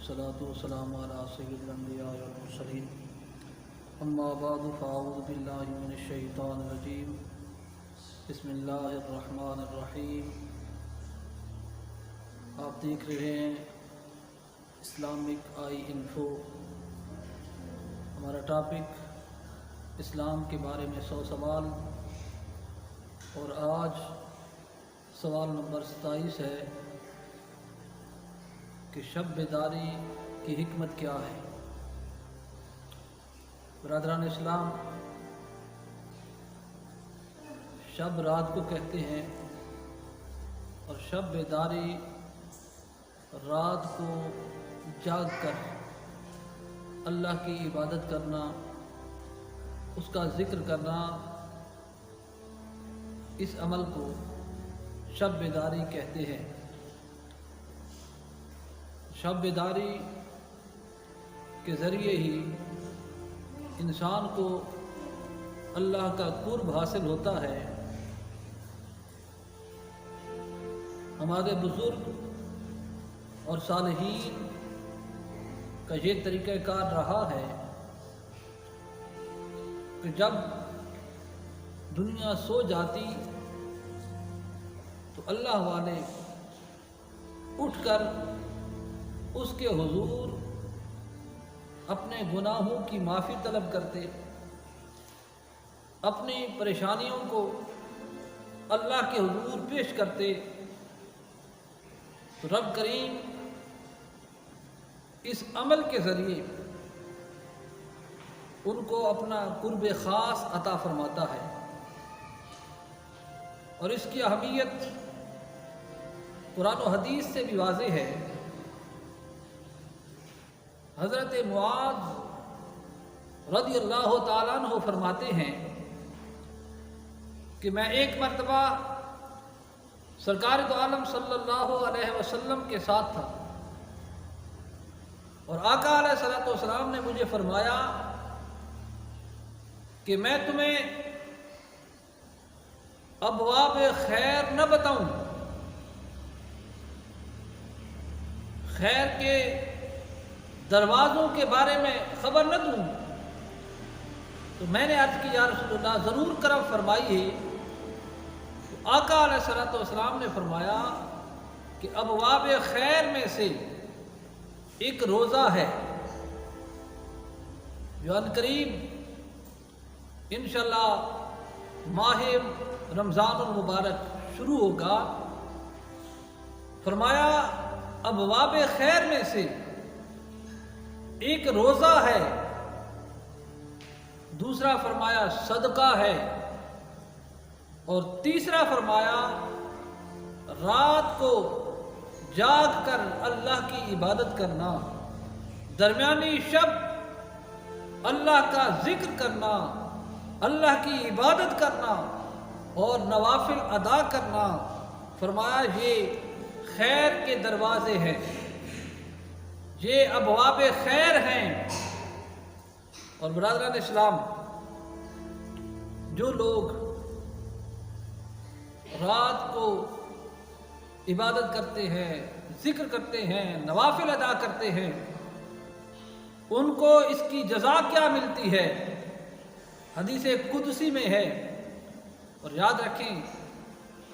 والصلاة والسلام على سيد الأنبياء والمرسلين أما بعد فأعوذ بالله من الشيطان الرجيم بسم اللہ الرحمن الرحیم۔ آپ دیکھ رہے ہیں اسلامک آئی انفو۔ ہمارا ٹاپک اسلام کے بارے میں 100 سوال، اور آج سوال نمبر 27 ہے کہ شب بیداری کی حکمت کیا ہے۔ برادران اسلام، شب رات کو کہتے ہیں، اور شب بیداری رات کو جاگ کر اللہ کی عبادت کرنا، اس کا ذکر کرنا، اس عمل کو شب بیداری کہتے ہیں۔ شب بیداری کے ذریعے ہی انسان کو اللہ کا قرب حاصل ہوتا ہے۔ ہمارے بزرگ اور صالحین کا یہ طریقہ کار رہا ہے کہ جب دنیا سو جاتی تو اللہ والے اٹھ کر اس کے حضور اپنے گناہوں کی معافی طلب کرتے، اپنی پریشانیوں کو اللہ کے حضور پیش کرتے، تو رب کریم اس عمل کے ذریعے ان کو اپنا قرب خاص عطا فرماتا ہے۔ اور اس کی اہمیت قرآن و حدیث سے بھی واضح ہے۔ حضرت معاذ رضی اللہ تعالیٰ عنہ فرماتے ہیں کہ میں ایک مرتبہ سرکار دو عالم صلی اللہ علیہ وسلم کے ساتھ تھا، اور آقا علیہ الصلوۃ والسلام نے مجھے فرمایا کہ میں تمہیں ابواب خیر نہ بتاؤں، خیر کے دروازوں کے بارے میں خبر نہ دوں؟ تو میں نے عرض کی یا رسول اللہ ضرور کرم فرمائیے۔ تو آقا علیہ الصلوۃ والسلام نے فرمایا کہ ابواب خیر میں سے ایک روزہ ہے جو عنقریب انشاءاللہ ماہ رمضان المبارک شروع ہوگا۔ فرمایا ابواب خیر میں سے ایک روزہ ہے، دوسرا فرمایا صدقہ ہے، اور تیسرا فرمایا رات کو جاگ کر اللہ کی عبادت کرنا، درمیانی شب اللہ کا ذکر کرنا، اللہ کی عبادت کرنا اور نوافل ادا کرنا۔ فرمایا یہ خیر کے دروازے ہیں، یہ ابواب خیر ہیں۔ اور برادران اسلام، جو لوگ رات کو عبادت کرتے ہیں، ذکر کرتے ہیں، نوافل ادا کرتے ہیں، ان کو اس کی جزا کیا ملتی ہے؟ حدیث قدسی میں ہے، اور یاد رکھیں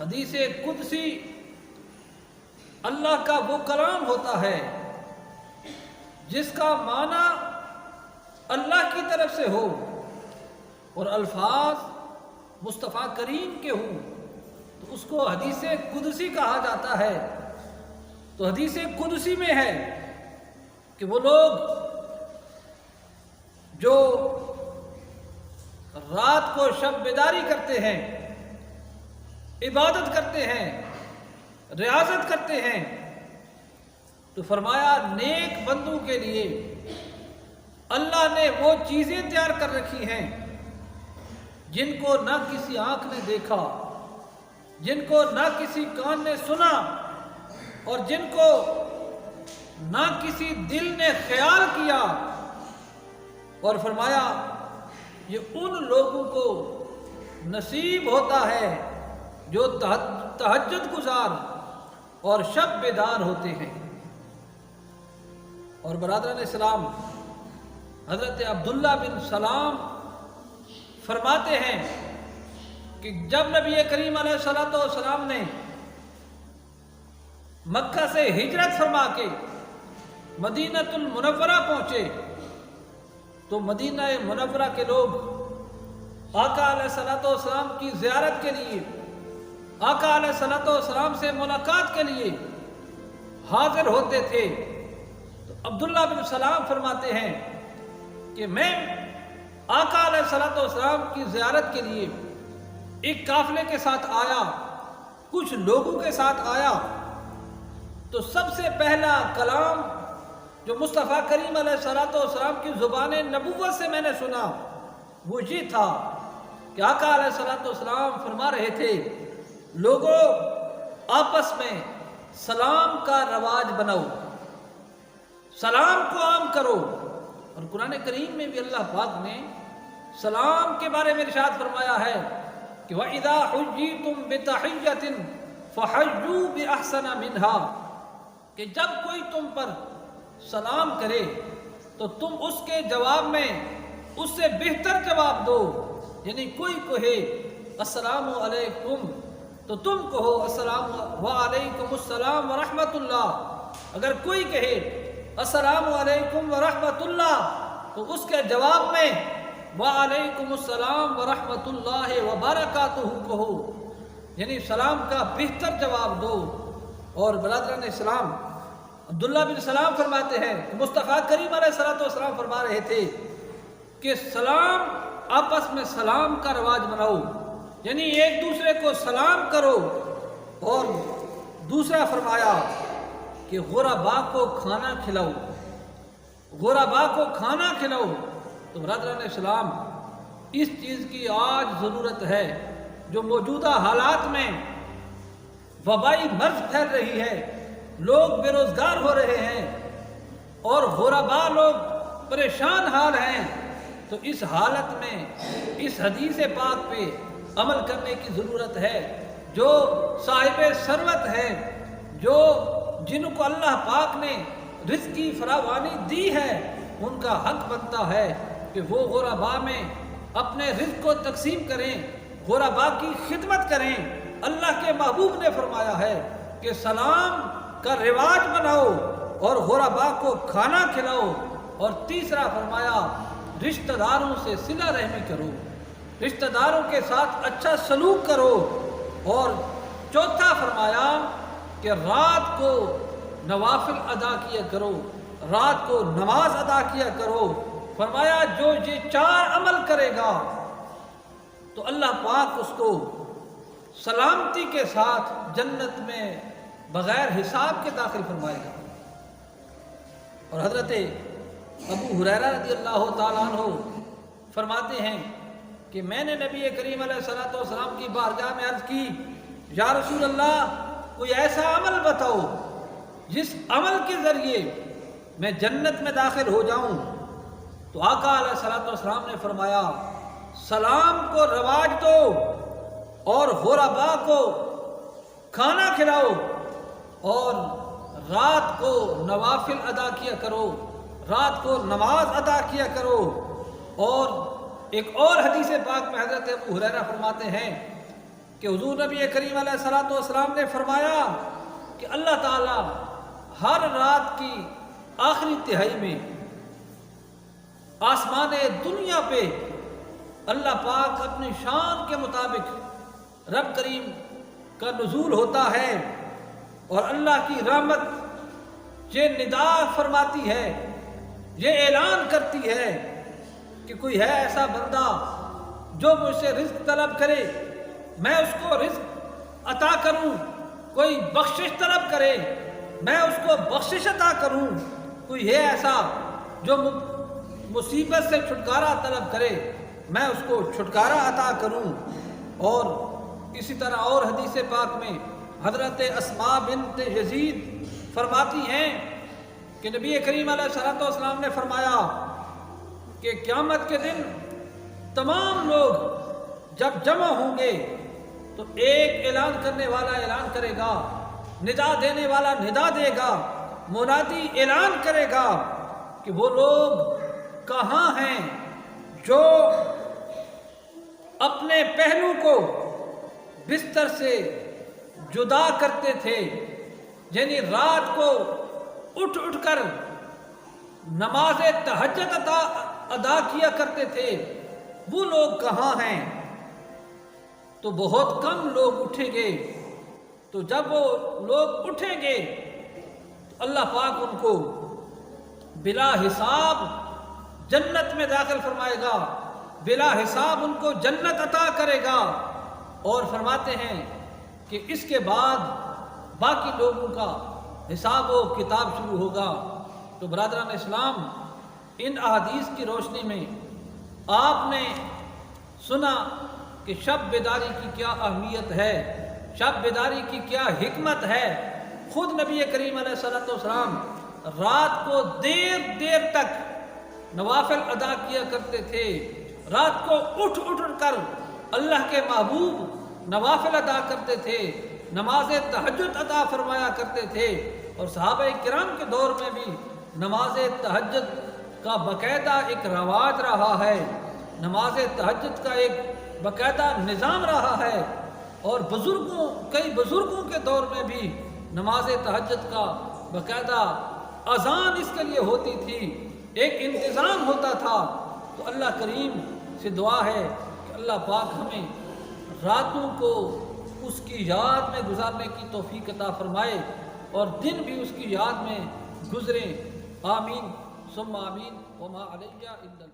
حدیث قدسی اللہ کا وہ کلام ہوتا ہے جس کا معنی اللہ کی طرف سے ہو اور الفاظ مصطفیٰ کریم کے ہوں، تو اس کو حدیث قدسی کہا جاتا ہے۔ تو حدیث قدسی میں ہے کہ وہ لوگ جو رات کو شب بیداری کرتے ہیں، عبادت کرتے ہیں، ریاضت کرتے ہیں، تو فرمایا نیک بندوں کے لیے اللہ نے وہ چیزیں تیار کر رکھی ہیں جن کو نہ کسی آنکھ نے دیکھا، جن کو نہ کسی کان نے سنا، اور جن کو نہ کسی دل نے خیال کیا۔ اور فرمایا یہ ان لوگوں کو نصیب ہوتا ہے جو تہجد گزار اور شب بیدار ہوتے ہیں۔ اور برادران اسلام، حضرت عبداللہ بن سلام فرماتے ہیں کہ جب نبی کریم علیہ الصلوۃ والسلام نے مکہ سے ہجرت فرما کے مدینہ المنورہ پہنچے تو مدینہ منورہ کے لوگ آقا علیہ الصلوۃ والسلام کی زیارت کے لیے، آقا علیہ الصلوۃ والسلام سے ملاقات کے لیے حاضر ہوتے تھے۔ تو عبداللہ بن سلام فرماتے ہیں کہ میں آقا علیہ الصلوۃ والسلام کی زیارت کے لیے ایک قافلے کے ساتھ آیا، کچھ لوگوں کے ساتھ آیا، تو سب سے پہلا کلام جو مصطفیٰ کریم علیہ الصلوۃ والسلام کی زبان نبوت سے میں نے سنا وہ یہ تھا کہ آقا علیہ الصلوۃ والسلام فرما رہے تھے، لوگوں آپس میں سلام کا رواج بناؤ، سلام کو عام کرو۔ اور قرآن کریم میں بھی اللہ پاک نے سلام کے بارے میں ارشاد فرمایا ہے کہ وَإِذَا حُيِّيتُم بِتَحِيَّةٍ فَحَيُّوا بِأَحْسَنَ مِنْهَا، کہ جب کوئی تم پر سلام کرے تو تم اس کے جواب میں اس سے بہتر جواب دو۔ یعنی کوئی کہے السلام علیکم تو تم کہو السلام وعلیکم السلام ورحمۃ اللہ۔ اگر کوئی کہے السلام علیکم ورحمۃ اللہ تو اس کے جواب میں وعلیکم السلام ورحمۃ اللہ وبرکاتہ کہو، یعنی سلام کا بہتر جواب دو۔ اور برادران اسلام، عبداللہ بن سلام فرماتے ہیں کہ مصطفیٰ کریم علیہ الصلوۃ والسلام فرما رہے تھے کہ سلام، آپس میں سلام کا رواج بناؤ، یعنی ایک دوسرے کو سلام کرو۔ اور دوسرا فرمایا کہ غرباء کو کھانا کھلاؤ، غرباء کو کھانا کھلاؤ۔ تو برادران اسلام، اس چیز کی آج ضرورت ہے جو موجودہ حالات میں وبائی مرض پھیل رہی ہے، لوگ بے روزگار ہو رہے ہیں اور غرباء لوگ پریشان حال ہیں، تو اس حالت میں اس حدیث پاک پہ عمل کرنے کی ضرورت ہے۔ جو صاحب ثروت ہیں، جو جن کو اللہ پاک نے رزق کی فراوانی دی ہے، ان کا حق بنتا ہے کہ وہ غرباء میں اپنے رزق کو تقسیم کریں، غرباء کی خدمت کریں۔ اللہ کے محبوب نے فرمایا ہے کہ سلام کا رواج بناؤ اور غرباء کو کھانا کھلاؤ۔ اور تیسرا فرمایا رشتہ داروں سے صلہ رحمی کرو، رشتہ داروں کے ساتھ اچھا سلوک کرو۔ اور چوتھا فرمایا کہ رات کو نوافل ادا کیا کرو، رات کو نماز ادا کیا کرو۔ فرمایا جو یہ 4 عمل کرے گا تو اللہ پاک اس کو سلامتی کے ساتھ جنت میں بغیر حساب کے داخل فرمائے گا۔ اور حضرت ابو ہریرہ رضی اللہ تعالیٰ عنہ فرماتے ہیں کہ میں نے نبی کریم علیہ الصلوۃ والسلام کی بارگاہ میں عرض کی، یا رسول اللہ کوئی ایسا عمل بتاؤ جس عمل کے ذریعے میں جنت میں داخل ہو جاؤں۔ تو آقا علیہ الصلوۃ والسلام نے فرمایا سلام کو رواج دو اور غرباء کو کھانا کھلاؤ اور رات کو نوافل ادا کیا کرو، رات کو نماز ادا کیا کرو۔ اور ایک اور حدیث پاک میں حضرت ابو ہریرہ فرماتے ہیں کہ حضور نبی کریم علیہ الصلوۃ والسلام نے فرمایا کہ اللہ تعالیٰ ہر رات کی آخری تہائی میں آسمان دنیا پہ اللہ پاک اپنی شان کے مطابق رب کریم کا نزول ہوتا ہے اور اللہ کی رحمت یہ ندا فرماتی ہے، یہ اعلان کرتی ہے کہ کوئی ہے ایسا بندہ جو مجھ سے رزق طلب کرے میں اس کو رزق عطا کروں، کوئی بخشش طلب کرے میں اس کو بخشش عطا کروں، کوئی ہے ایسا جو مصیبت سے چھٹکارا طلب کرے میں اس کو چھٹکارا عطا کروں۔ اور اسی طرح اور حدیث پاک میں حضرت اسماء بنت یزید فرماتی ہیں کہ نبی کریم علیہ الصلوۃ والسلام نے فرمایا کہ قیامت کے دن تمام لوگ جب جمع ہوں گے تو ایک اعلان کرنے والا اعلان کرے گا، ندا دینے والا ندا دے گا، منادی اعلان کرے گا کہ وہ لوگ کہاں ہیں جو اپنے پہلو کو بستر سے جدا کرتے تھے، یعنی رات کو اٹھ اٹھ کر نماز تہجد ادا کیا کرتے تھے، وہ لوگ کہاں ہیں؟ تو بہت کم لوگ اٹھیں گے۔ تو جب وہ لوگ اٹھیں گے تو اللہ پاک ان کو بلا حساب جنت میں داخل فرمائے گا، بلا حساب ان کو جنت عطا کرے گا، اور فرماتے ہیں کہ اس کے بعد باقی لوگوں کا حساب و کتاب شروع ہوگا۔ تو برادران اسلام، ان احادیث کی روشنی میں آپ نے سنا کہ شب بیداری کی کیا اہمیت ہے، شب بیداری کی کیا حکمت ہے۔ خود نبی کریم علیہ الصلوۃ والسلام رات کو دیر دیر تک نوافل ادا کیا کرتے تھے، رات کو اٹھ اٹھ کر اللہ کے محبوب نوافل ادا کرتے تھے، نماز تہجد ادا فرمایا کرتے تھے، اور صحابہ کرام کے دور میں بھی نماز تہجد کا باقاعدہ ایک رواج رہا ہے، نماز تہجد کا ایک باقاعدہ نظام رہا ہے، اور کئی بزرگوں کے دور میں بھی نماز تہجد کا باقاعدہ اذان اس کے لیے ہوتی تھی، ایک انتظام ہوتا تھا۔ تو اللہ کریم سے دعا ہے کہ اللہ پاک ہمیں راتوں کو اس کی یاد میں گزارنے کی توفیق عطا فرمائے، اور دن بھی اس کی یاد میں گزریں۔ آمین ثم آمین وما علیہ الا